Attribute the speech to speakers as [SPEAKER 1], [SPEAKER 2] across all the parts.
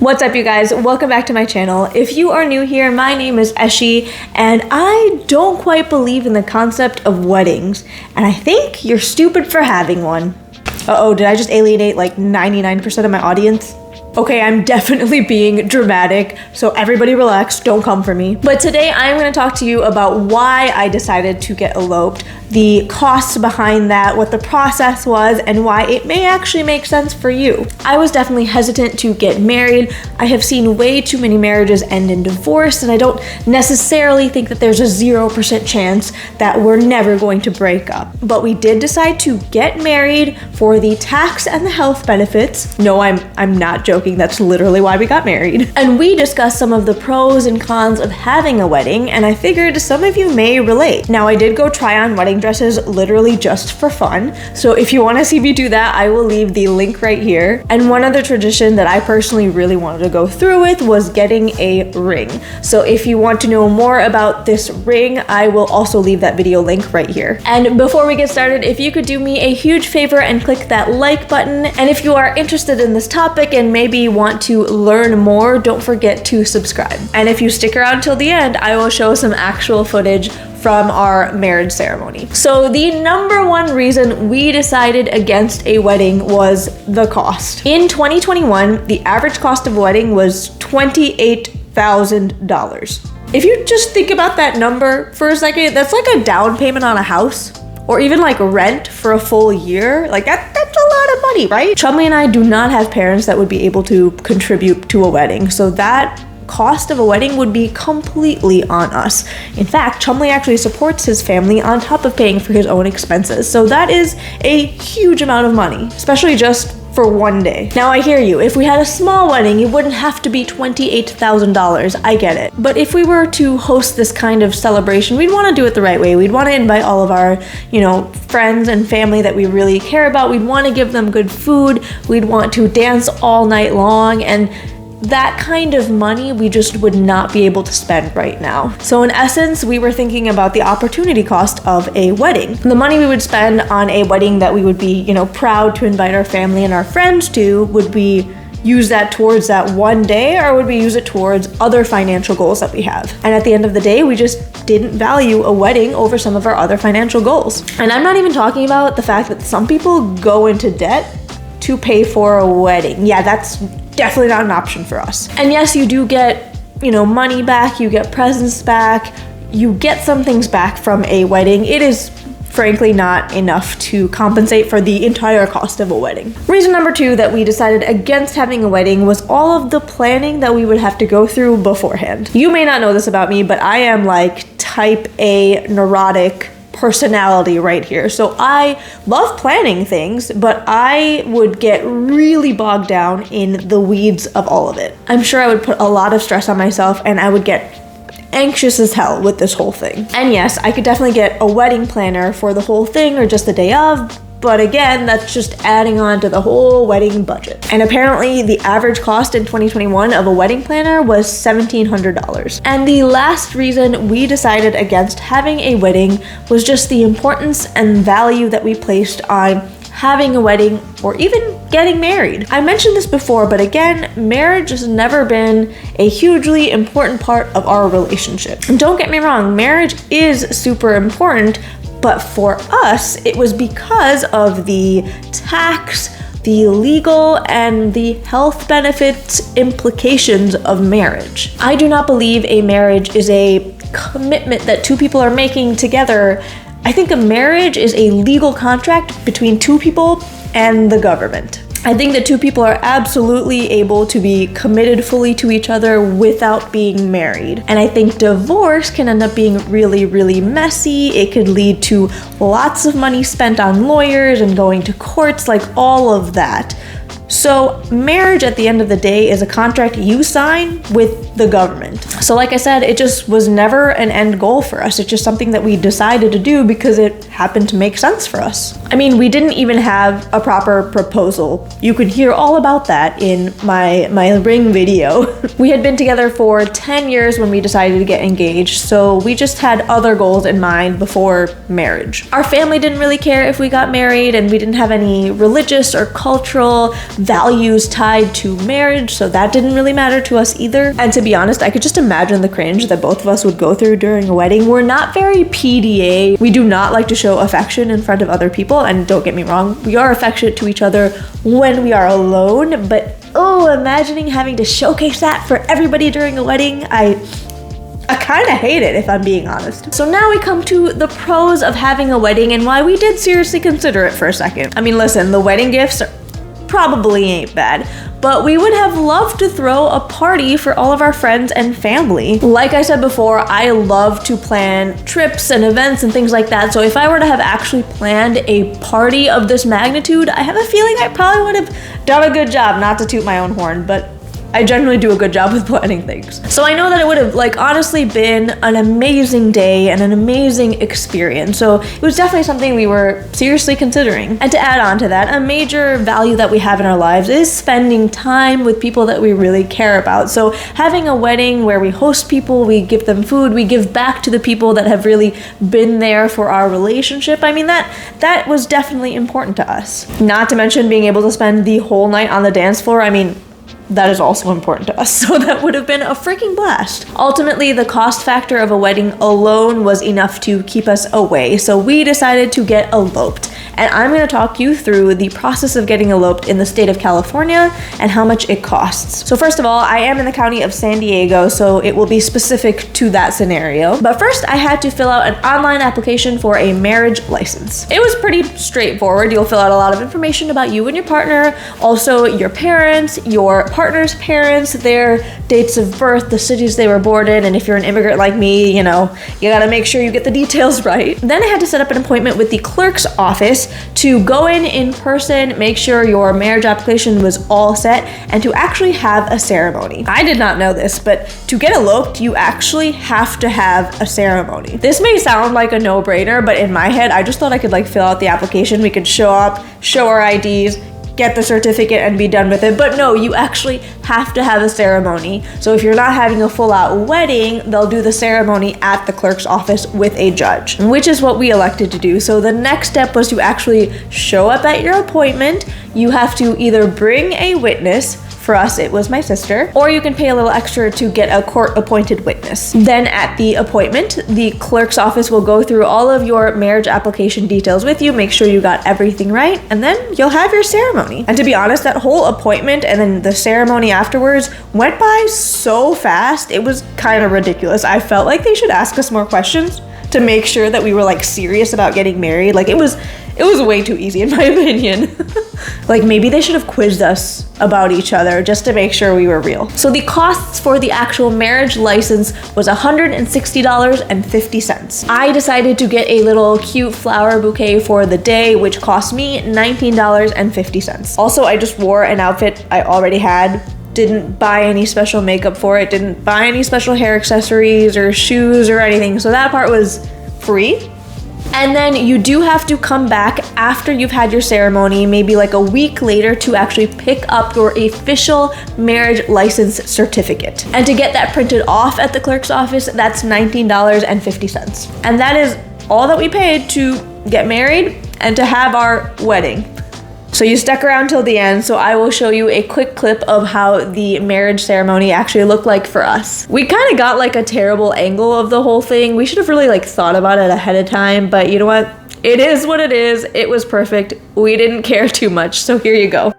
[SPEAKER 1] What's up, you guys? Welcome back to my channel. If you are new here, my name is Eshi, and I don't quite believe in the concept of weddings, and I think you're stupid for having one. Uh-oh, did I just alienate like 99% of my audience? Okay, I'm definitely being dramatic, so everybody relax, don't come for me. But today I'm going to talk to you about why I decided to get eloped, the costs behind that, what the process was, and why it may actually make sense for you. I was definitely hesitant to get married. I have seen way too many marriages end in divorce, and I don't necessarily think that there's a 0% chance that we're never going to break up. But we did decide to get married for the tax and the health benefits. No, I'm not joking. That's literally why we got married. And we discussed some of the pros and cons of having a wedding, and I figured some of you may relate. Now, I did go try on wedding dresses literally just for fun, so if you want to see me do that, I will leave the link right here. And one other tradition that I personally really wanted to go through with was getting a ring. So if you want to know more about this ring, I will also leave that video link right here. And before we get started, if you could do me a huge favor and click that like button, and if you are interested in this topic and maybe want to learn more, don't forget to subscribe. And if you stick around till the end, I will show some actual footage from our marriage ceremony. So the number one reason we decided against a wedding was the cost. In 2021, the average cost of a wedding was $28,000. If you just think about that number for a second, that's like a down payment on a house, or even like rent for a full year. Like that's a lot of money, right? Chumley and I do not have parents that would be able to contribute to a wedding, so that cost of a wedding would be completely on us. In fact, Chumley actually supports his family on top of paying for his own expenses, so that is a huge amount of money, especially just for one day. Now, I hear you. If we had a small wedding, it wouldn't have to be $28,000. I get it. But if we were to host this kind of celebration, we'd want to do it the right way. We'd want to invite all of our, friends and family that we really care about. We'd want to give them good food. We'd want to dance all night long, and that kind of money we just would not be able to spend right now. So in essence, we were thinking about the opportunity cost of a wedding. The money we would spend on a wedding that we would be, proud to invite our family and our friends to, would we use that towards that one day, or would we use it towards other financial goals that we have? And at the end of the day, we just didn't value a wedding over some of our other financial goals. And I'm not even talking about the fact that some people go into debt to pay for a wedding. Yeah, that's definitely not an option for us. And yes, you do get, money back, you get presents back, you get some things back from a wedding. It is frankly not enough to compensate for the entire cost of a wedding. Reason number two that we decided against having a wedding was all of the planning that we would have to go through beforehand. You may not know this about me, but I am like type A neurotic personality right here. So I love planning things, but I would get really bogged down in the weeds of all of it. I'm sure I would put a lot of stress on myself, and I would get anxious as hell with this whole thing. And yes, I could definitely get a wedding planner for the whole thing or just the day of, but again, that's just adding on to the whole wedding budget. And apparently the average cost in 2021 of a wedding planner was $1,700. And the last reason we decided against having a wedding was just the importance and value that we placed on having a wedding or even getting married. I mentioned this before, but again, marriage has never been a hugely important part of our relationship. And don't get me wrong, marriage is super important, but for us, it was because of the tax, the legal, and the health benefits implications of marriage. I do not believe a marriage is a commitment that two people are making together. I think a marriage is a legal contract between two people and the government. I think that two people are absolutely able to be committed fully to each other without being married. And I think divorce can end up being really, really messy. It could lead to lots of money spent on lawyers and going to courts, like all of that. So marriage at the end of the day is a contract you sign with the government. So like I said, it just was never an end goal for us. It's just something that we decided to do because it happened to make sense for us. I mean, we didn't even have a proper proposal. You can hear all about that in my ring video. We had been together for 10 years when we decided to get engaged, so we just had other goals in mind before marriage. Our family didn't really care if we got married, and we didn't have any religious or cultural values tied to marriage, so that didn't really matter to us either. And to be honest, I could just imagine the cringe that both of us would go through during a wedding. We're not very PDA. We do not like to show affection in front of other people, and don't get me wrong, we are affectionate to each other when we are alone, but imagining having to showcase that for everybody during a wedding, I kind of hate it, if I'm being honest. So now we come to the pros of having a wedding and why we did seriously consider it for a second. I mean, listen, the wedding gifts probably ain't bad, but we would have loved to throw a party for all of our friends and family. Like I said before, I love to plan trips and events and things like that, so if I were to have actually planned a party of this magnitude, I have a feeling I probably would have done a good job, not to toot my own horn, but I generally do a good job with planning things. So I know that it would have honestly been an amazing day and an amazing experience. So it was definitely something we were seriously considering. And to add on to that, a major value that we have in our lives is spending time with people that we really care about. So having a wedding where we host people, we give them food, we give back to the people that have really been there for our relationship. I mean, that was definitely important to us. Not to mention being able to spend the whole night on the dance floor. I mean, that is also important to us, so that would have been a freaking blast. Ultimately, the cost factor of a wedding alone was enough to keep us away, so we decided to get eloped. And I'm going to talk you through the process of getting eloped in the state of California and how much it costs. So first of all, I am in the county of San Diego, so it will be specific to that scenario. But first, I had to fill out an online application for a marriage license. It was pretty straightforward. You'll fill out a lot of information about you and your partner, also your parents, your partner's parents, their dates of birth, the cities they were born in, and if you're an immigrant like me, you gotta make sure you get the details right. Then I had to set up an appointment with the clerk's office to go in person, make sure your marriage application was all set, and to actually have a ceremony. I did not know this, but to get eloped, you actually have to have a ceremony. This may sound like a no-brainer, but in my head, I just thought I could fill out the application, we could show up, show our IDs, get the certificate and be done with it. But no, you actually have to have a ceremony. So if you're not having a full-out wedding, they'll do the ceremony at the clerk's office with a judge, which is what we elected to do. So the next step was to actually show up at your appointment. You have to either bring a witness. For us, it was my sister, or you can pay a little extra to get a court-appointed witness. Then at the appointment, the clerk's office will go through all of your marriage application details with you, make sure you got everything right, and then you'll have your ceremony. And to be honest, that whole appointment and then the ceremony afterwards went by so fast, it was kind of ridiculous. I felt like they should ask us more questions to make sure that we were serious about getting married. It was way too easy in my opinion. Maybe they should have quizzed us about each other just to make sure we were real. So the costs for the actual marriage license was $160.50. I decided to get a little cute flower bouquet for the day, which cost me $19.50. Also, I just wore an outfit I already had. Didn't buy any special makeup for it, didn't buy any special hair accessories or shoes or anything, so that part was free. And then you do have to come back after you've had your ceremony, maybe a week later, to actually pick up your official marriage license certificate. And to get that printed off at the clerk's office, that's $19.50. And that is all that we paid to get married and to have our wedding. So you stuck around till the end, so I will show you a quick clip of how the marriage ceremony actually looked like for us. We kind of got a terrible angle of the whole thing. We should have really thought about it ahead of time, but you know what? It is what it is. It was perfect. We didn't care too much, so here you go.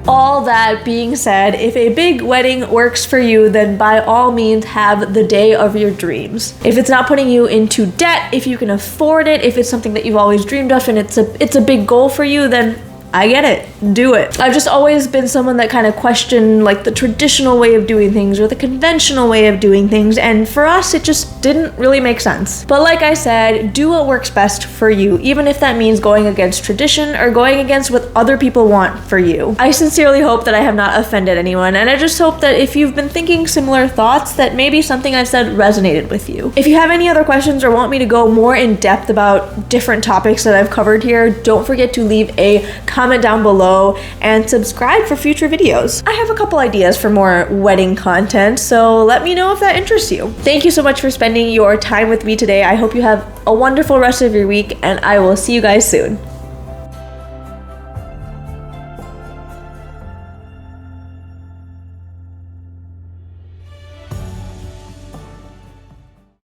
[SPEAKER 1] All that being said, if a big wedding works for you, then by all means have the day of your dreams. If it's not putting you into debt, if you can afford it, if it's something that you've always dreamed of and it's a big goal for you, then I get it. Do it. I've just always been someone that kind of questioned the traditional way of doing things or the conventional way of doing things, and for us it just didn't really make sense. But like I said, do what works best for you, even if that means going against tradition or going against what other people want for you. I sincerely hope that I have not offended anyone, and I just hope that if you've been thinking similar thoughts, that maybe something I've said resonated with you. If you have any other questions or want me to go more in depth about different topics that I've covered here, don't forget to leave a comment down below, and subscribe for future videos. I have a couple ideas for more wedding content, so let me know if that interests you. Thank you so much for spending your time with me today. I hope you have a wonderful rest of your week, and I will see you guys soon.